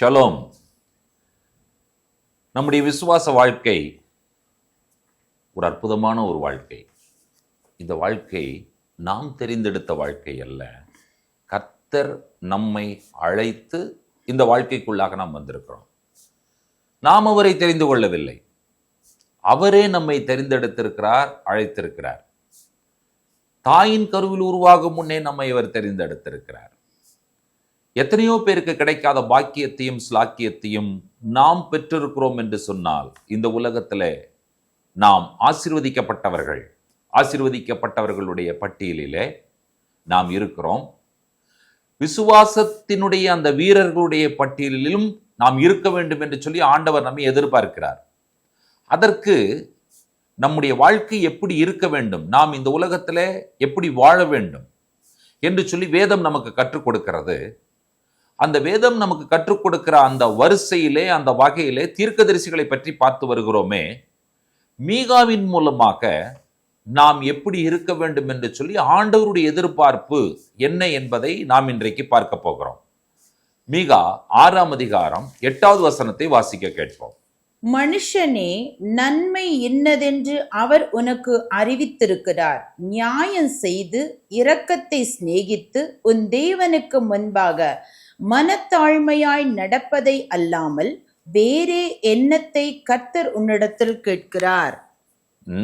Shalom. நம்முடைய விசுவாச வாழ்க்கை ஒரு அற்புதமான ஒரு வாழ்க்கை. இந்த வாழ்க்கை நாம் தெரிந்தெடுத்த வாழ்க்கை அல்ல. கர்த்தர் நம்மை அழைத்து இந்த வாழ்க்கைக்குள்ளாக நாம் வந்திருக்கிறோம். நாம் அவரை தெரிந்து கொள்ளவில்லை, அவரே நம்மை தெரிந்தெடுத்திருக்கிறார், அழைத்திருக்கிறார். தாயின் கருவில் உருவாகும் முன்னே நம்மை அவர் தெரிந்தெடுத்திருக்கிறார். எத்தனையோ பேருக்கு கிடைக்காத பாக்கியத்தையும் ஸ்லாக்கியத்தையும் நாம் பெற்றிருக்கிறோம் என்று சொன்னால், இந்த உலகத்திலே நாம் ஆசீர்வதிக்கப்பட்டவர்களுடைய பட்டியலிலே நாம் இருக்கிறோம். விசுவாசத்தினுடைய அந்த வீரர்களுடைய பட்டியலிலும் நாம் இருக்க வேண்டும் என்று சொல்லி ஆண்டவர் நம்மை எதிர்பார்க்கிறார். அதற்கு நம்முடைய வாழ்க்கை எப்படி இருக்க வேண்டும், நாம் இந்த உலகத்திலே எப்படி வாழ வேண்டும் என்று சொல்லி வேதம் நமக்கு கற்றுக் கொடுக்கிறது. அந்த வேதம் நமக்கு கற்றுக் கொடுக்கிற அந்த வரிசையிலே, அந்த வகையிலே தீர்க்கதரிசிகளை பற்றி பார்த்து வருகிறோமே. மீகாவின் மூலமாக நாம் எப்படி இருக்க வேண்டும் என்று சொல்லி ஆண்டவருடைய எதிர்பார்ப்பு என்ன என்பதை நாம் இன்றைக்கு பார்க்க போகிறோம். மீகா 6ஆம் அதிகாரம் 8வது வசனத்தை வாசிக்க கேட்போம். மனுஷனே, நன்மை இன்னதென்று அவர் உனக்கு அறிவித்திருக்கிறார். நியாயம் செய்து இரக்கத்தை சிநேகித்து உன் தேவனுக்கு முன்பாக மனத்தாழ்மையாய் நடப்பதை அல்லாமல் வேறே எண்ணத்தை கர்த்தர் உன்னிடத்தில் கேட்கிறார்.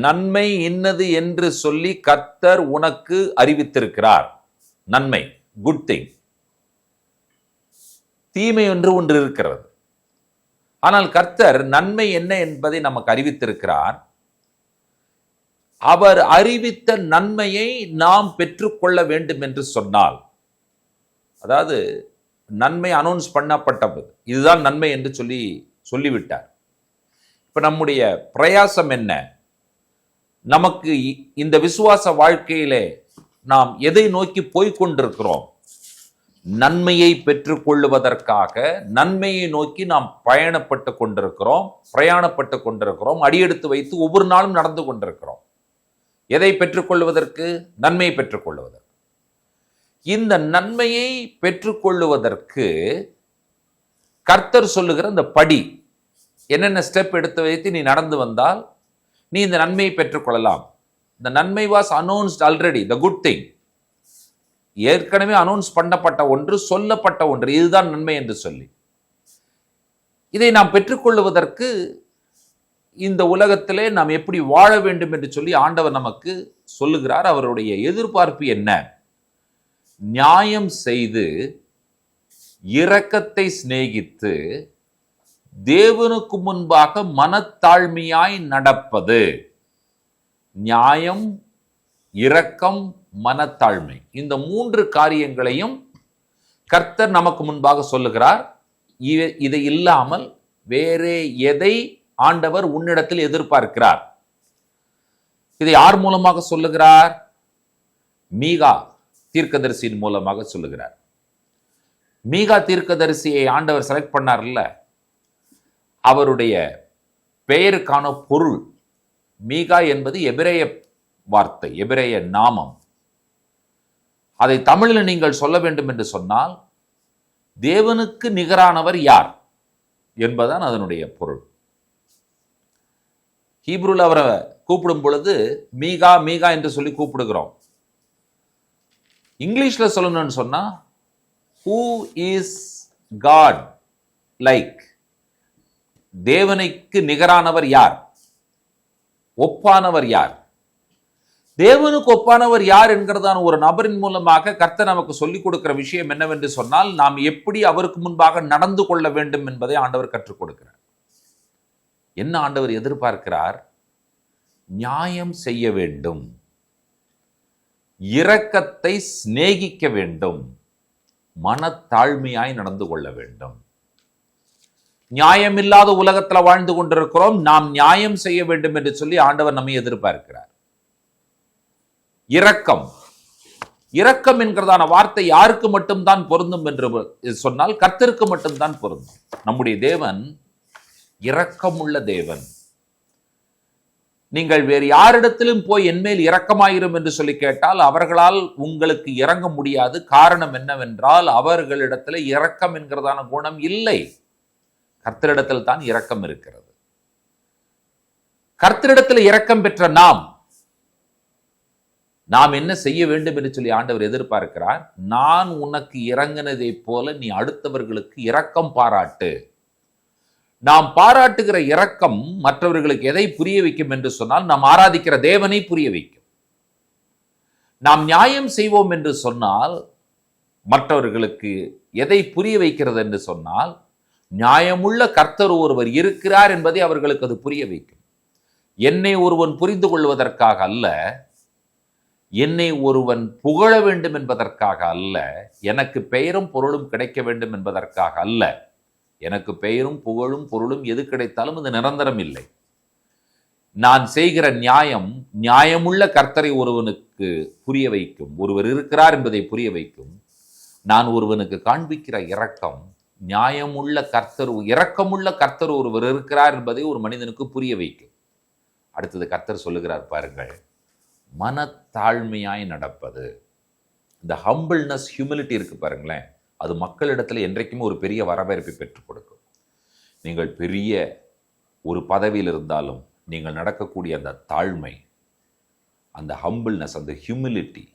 நன்மை இன்னது என்று சொல்லி கர்த்தர் உனக்கு அறிவித்திருக்கிறார். நன்மை, குட் திங். தீமை என்று ஒன்று இருக்கிறது. ஆனால் கர்த்தர் நன்மை என்ன என்பதை நமக்கு அறிவித்திருக்கிறார். அவர் அறிவித்த நன்மையை நாம் பெற்றுக்கொள்ள வேண்டும் என்று சொன்னால், அதாவது நன்மை அனௌன்ஸ் பண்ணப்பட்டது, இதுதான் நன்மை என்று சொல்லிவிட்டார். இப்ப நம்முடைய பிரயாசம் என்ன? நமக்கு இந்த விசுவாச வாழ்க்கையிலே நாம் எதை நோக்கி போய்கொண்டிருக்கிறோம்? நன்மையை பெற்றுக்கொள்ளுவதற்காக நன்மையை நோக்கி நாம் பிரயாணப்பட்டு கொண்டிருக்கிறோம், அடியெடுத்து வைத்து ஒவ்வொரு நாளும் நடந்து கொண்டிருக்கிறோம். எதை பெற்றுக்கொள்வதற்கு? நன்மையை பெற்றுக்கொள்வதற்கு. இந்த நன்மையை பெற்றுக்கொள்ளுவதற்கு கர்த்தர் சொல்லுகிற அந்த படி, என்னென்ன ஸ்டெப் எடுத்து வைத்து நீ நடந்து வந்தால் நீ இந்த நன்மையை பெற்றுக்கொள்ளலாம். இந்த நன்மை was announced already, the good thing. ஏற்கனவே அனௌன்ஸ் பண்ணப்பட்ட ஒன்று, சொல்லப்பட்ட ஒன்று, இதுதான் நன்மை என்று சொல்லி இதை நாம் பெற்றுக்கொள்வதற்கு இந்த உலகத்திலே நாம் எப்படி வாழ வேண்டும் என்று சொல்லி ஆண்டவர் நமக்கு சொல்லுகிறார். அவருடைய எதிர்பார்ப்பு என்ன? நியாயம் செய்து இரக்கத்தை சிநேகித்து தேவனுக்கு முன்பாக மனத்தாழ்மையாய் நடப்பது. நியாயம், இரக்கம், மனத்தாழ்மை, இந்த 3 காரியங்களையும் கர்த்தர் நமக்கு முன்பாக சொல்லுகிறார். இதை இல்லாமல் வேறே எதை ஆண்டவர் உன்னிடத்தில் எதிர்பார்க்கிறார்? இதை யார் மூலமாக சொல்லுகிறார்? மீகா தீர்க்கதரிசியின் மூலமாக சொல்லுகிறார். மீகா தீர்க்கதரிசியை ஆண்டவர் செலக்ட் பண்ணார்ல, அவருடைய பெயருக்கான பொருள் மீகா என்பது எபிரேய வார்த்தை, எபிரேய நாமம். அதை தமிழில் நீங்கள் சொல்ல வேண்டும் என்று சொன்னால், தேவனுக்கு நிகரானவர் யார் என்பதுதான் அதனுடைய பொருள். ஹீப்ரூல அவரை கூப்பிடும் பொழுது மீகா மீகா என்று சொல்லி கூப்பிடுகிறோம். இங்கிலீஷ்ல சொல்லணும்னு சொன்னா, ஹூ இஸ் காட் லைக்? தேவனுக்கு நிகரானவர் யார்? ஒப்பானவர் யார்? தேவனுக்கு ஒப்பானவர் யார் என்கிறதான ஒரு நபரின் மூலமாக கர்த்தர் நமக்கு சொல்லிக் கொடுக்கிற விஷயம் என்னவென்று சொன்னால், நாம் எப்படி அவருக்கு முன்பாக நடந்து கொள்ள வேண்டும் என்பதை ஆண்டவர் கற்றுக் கொடுக்கிறார். என்ன ஆண்டவர் எதிர்பார்க்கிறார்? நியாயம் செய்ய வேண்டும், இரக்கத்தை சிநேகிக்க வேண்டும், மனத்தாழ்மையாய் நடந்து கொள்ள வேண்டும். நியாயமில்லாத உலகத்தில் வாழ்ந்து கொண்டிருக்கிறோம். நாம் நியாயம் செய்ய வேண்டும் என்று சொல்லி ஆண்டவர் நம்மை எதிர்பார்க்கிறார். இரக்கம், இரக்கம் என்கிறதான வார்த்தை யாருக்கு மட்டும்தான் பொருந்தும் என்று சொன்னால், கர்த்தருக்கு மட்டும்தான் பொருந்தும். நம்முடைய தேவன் இரக்கமுள்ள தேவன். நீங்கள் வேறு யாரிடத்திலும் போய் என்மேல் இரக்கமாயிரும் என்று சொல்லி கேட்டால் அவர்களால் உங்களுக்கு இறங்க முடியாது. காரணம் என்னவென்றால், அவர்களிடத்தில் இரக்கம் என்கிறதான குணம் இல்லை. கர்த்தரிடத்தில் தான் இரக்கம் இருக்கிறது. கர்த்தரிடத்தில் இரக்கம் பெற்ற நாம் என்ன செய்ய வேண்டும் என்று சொல்லி ஆண்டவர் எதிர்பார்க்கிறார். நான் உனக்கு இறங்கினதை போல நீ அடுத்தவர்களுக்கு இரக்கம் பாராட்டு. நாம் பாராட்டுகிற இரக்கம் மற்றவர்களுக்கு எதை புரிய வைக்கும் என்று சொன்னால், நாம் ஆராதிக்கிற தேவனை புரிய வைக்கும். நாம் நியாயம் செய்வோம் என்று சொன்னால் மற்றவர்களுக்கு எதை புரிய வைக்கிறது என்று சொன்னால், நியாயமுள்ள கர்த்தர் ஒருவர் இருக்கிறார் என்பதை அவர்களுக்கு அது புரிய வைக்கும். என்னை ஒருவன் புரிந்து கொள்வதற்காக அல்ல, என்னை ஒருவன் புகழ வேண்டும் என்பதற்காக அல்ல, எனக்கு பெயரும் பொருளும் கிடைக்க வேண்டும் என்பதற்காக அல்ல. எனக்கு பெயரும் புகழும் பொருளும் எது கிடைத்தாலும் அது நிரந்தரம் இல்லை. நான் செய்கிற நியாயமுள்ள கர்த்தரை ஒருவனுக்கு புரிய வைக்கும், ஒருவர் இருக்கிறார் என்பதை புரிய வைக்கும். நான் ஒருவனுக்கு காண்பிக்கிற இரக்கம், நியாயமுள்ள கர்த்தர், இரக்கமுள்ள கர்த்தர் ஒருவர் இருக்கிறார் என்பதை ஒரு மனிதனுக்கு புரிய வைக்கும். அடுத்தது கர்த்தர் சொல்லுகிறார் பாருங்கள், மனத்தாழ்மையாய் நடப்பது. இந்த ஹம்பிள்னஸ், ஹியூமிலிட்டி இருக்கு பாருங்களேன், அது மக்களிடத்தில் என்றைக்குமே ஒரு பெரிய வரவேற்பை பெற்றுக் கொடுக்கும். நீங்கள் பெரிய ஒரு பதவியில் இருந்தாலும் நீங்கள் நடக்கக்கூடிய அந்த தாழ்மை, அந்த ஹம்பிள்னஸ், அந்த ஹியூமிலிட்டி,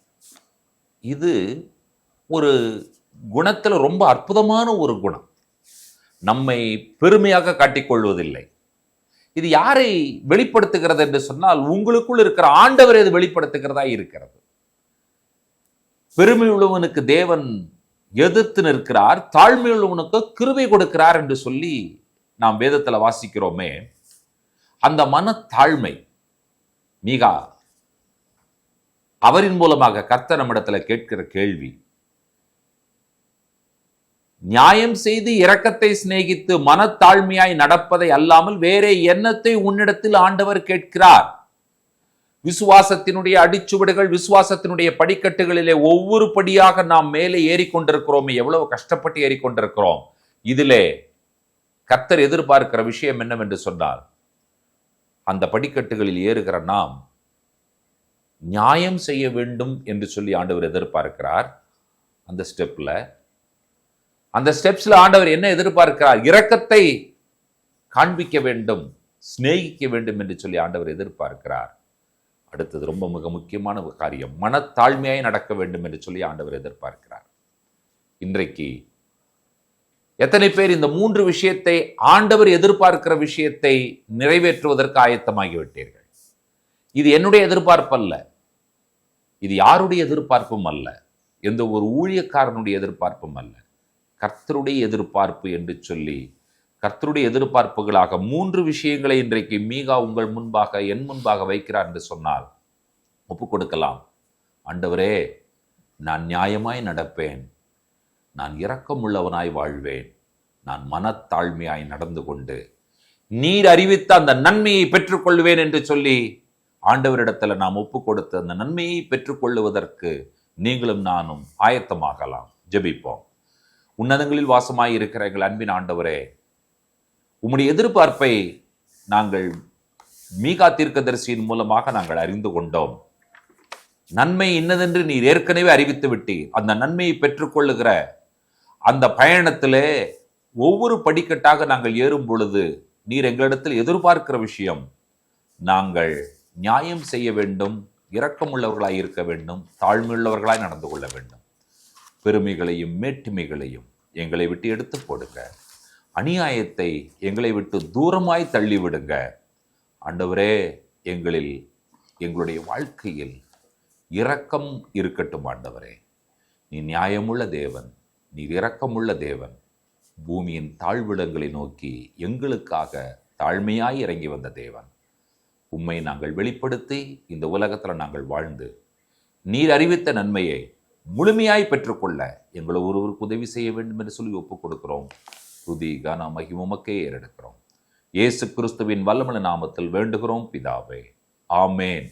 இது ஒரு குணத்தில் ரொம்ப அற்புதமான ஒரு குணம். நம்மை பெருமையாக காட்டிக்கொள்வதில்லை. இது யாரை வெளிப்படுத்துகிறது என்று சொன்னால், உங்களுக்குள் இருக்கிற ஆண்டவர் இது வெளிப்படுத்துகிறதா இருக்கிறது. பெருமை உள்ளவனுக்கு தேவன் எதிர்த்து நிற்கிறார், தாழ்மை உள்ளவனுக்கு கிருபை கொடுக்கிறார் என்று சொல்லி நாம் வேதத்தில் வாசிக்கிறோமே. அந்த மனத்தாழ்மை, மீகா அவரின் மூலமாக கர்த்தர் நம்மிடத்தில் கேட்கிற கேள்வி, நியாயம் செய்து இரக்கத்தை சிநேகித்து மனத்தாழ்மையாய் நடப்பதை அல்லாமல் வேற எண்ணத்தை உன்னிடத்தில் ஆண்டவர் கேட்கிறார். விசுவாசத்தினுடைய அடிச்சுவடுகள், விசுவாசத்தினுடைய படிக்கட்டுகளிலே ஒவ்வொரு படியாக நாம் மேலே ஏறிக்கொண்டிருக்கிறோமே, எவ்வளவு கஷ்டப்பட்டு ஏறிக்கொண்டிருக்கிறோம். இதிலே கர்த்தர் எதிர்பார்க்கிற விஷயம் என்னவென்று சொன்னால், அந்த படிக்கட்டுகளில் ஏறுகிற நாம் நியாயம் செய்ய வேண்டும் என்று சொல்லி ஆண்டவர் எதிர்பார்க்கிறார். அந்த ஸ்டெப்ஸ்ல ஆண்டவர் என்ன எதிர்பார்க்கிறார்? இரக்கத்தை காண்பிக்க வேண்டும், சிநேகிக்க வேண்டும் என்று சொல்லி ஆண்டவர் எதிர்பார்க்கிறார். அடுத்தது ரொம்ப மிக முக்கியமான ஒரு காரியம், மனத்தாழ்மையாய் நடக்க வேண்டும் என்று சொல்லி ஆண்டவர் எதிர்பார்க்கிறார். இன்றைக்கு எத்தனை பேர் இந்த 3 விஷயத்தை, ஆண்டவர் எதிர்பார்க்கிற விஷயத்தை நிறைவேற்றுவதற்கு ஆயத்தமாகிவிட்டீர்கள்? இது என்னுடைய எதிர்பார்ப்பு அல்ல, இது யாருடைய எதிர்பார்ப்பும் அல்ல, எந்த ஒரு ஊழியக்காரனுடைய எதிர்பார்ப்பும் அல்ல, கர்த்தருடைய எதிர்பார்ப்பு என்று சொல்லி கர்த்தருடைய எதிர்பார்ப்புகளாக 3 விஷயங்களை இன்றைக்கு மீகா உங்கள் முன்பாக, என் முன்பாக வைக்கிறார் என்று சொன்னால் ஒப்புக் கொடுக்கலாம். ஆண்டவரே, நான் நியாயமாய் நடப்பேன், நான் இரக்கமுள்ளவனாய் வாழ்வேன், நான் மனத்தாழ்மையாய் நடந்து கொண்டு நீர் அறிவித்த அந்த நன்மையை பெற்றுக்கொள்வேன் என்று சொல்லி ஆண்டவரிடத்தில் நாம் ஒப்புக் கொடுத்து அந்த நன்மையை பெற்றுக்கொள்ளுவதற்கு நீங்களும் நானும் ஆயத்தமாகலாம். ஜெபிப்போம். உன்னதங்களில் வாசமாய் இருக்கிற எங்கள் அன்பின் ஆண்டவரே, உம்முடைய எதிர்பார்ப்பை நாங்கள் மீகா தீர்க்கதரிசியின் மூலமாக நாங்கள் அறிந்து கொண்டோம். நன்மை இன்னதென்று நீர் ஏற்கனவே அறிவித்து விட்டீர். அந்த நன்மையை பெற்றுக்கொள்ளுகிற அந்த பயணத்திலே ஒவ்வொரு படிக்கட்டாக நாங்கள் ஏறும் பொழுது நீர் எங்களிடத்தில் எதிர்பார்க்கிற விஷயம், நாங்கள் நியாயம் செய்ய வேண்டும், இரக்கமுள்ளவர்களாய் இருக்க வேண்டும், தாழ்மையுள்ளவர்களாய் நடந்து கொள்ள வேண்டும். பெருமைகளையும் மேட்டுமைகளையும் எங்களை விட்டு எடுத்து போடுங்க. அநியாயத்தை எங்களை விட்டு தூரமாய் தள்ளிவிடுங்க. ஆண்டவரே, எங்களுடைய வாழ்க்கையில் இரக்கம் இருக்கட்டும். ஆண்டவரே, நீ நியாயமுள்ள தேவன், நீர் இரக்கமுள்ள தேவன். பூமியின் தாழ்விடங்களை நோக்கி எங்களுக்காக தாழ்மையாய் இறங்கி வந்த தேவன். உம்மை நாங்கள் வெளிப்படுத்தி இந்த உலகத்தில் நாங்கள் வாழ்ந்து நீர் அறிவித்த நன்மையை முழுமையாய் பெற்றுக்கொள்ள எங்களை ஒருவருக்கு உதவி செய்ய வேண்டும் என்று சொல்லி ஒப்புக் கொடுக்கிறோம். துதி கன மகிமை உமக்கே ஏறெடுக்கிறோம். இயேசு கிறிஸ்துவின் வல்லமையுள்ள நாமத்தில் வேண்டுகிறோம் பிதாவே, ஆமேன்.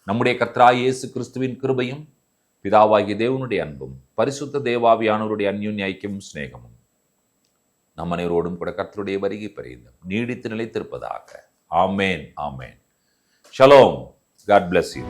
நம்முடைய கர்த்தராகிய இயேசு கிறிஸ்துவின் கிருபையும் பிதாவாகிய தேவனுடைய அன்பும் பரிசுத்த தேவாவியானவருடைய அந்யோன்ய ஐக்கியமும் சிநேகமும் நம் அனைவரோடும் கூட கர்த்தருடைய வருகை பரியந்தம் நீடித்து நிலைத்திருப்பதாக. ஆமேன், ஆமேன். ஷலோம். God bless you.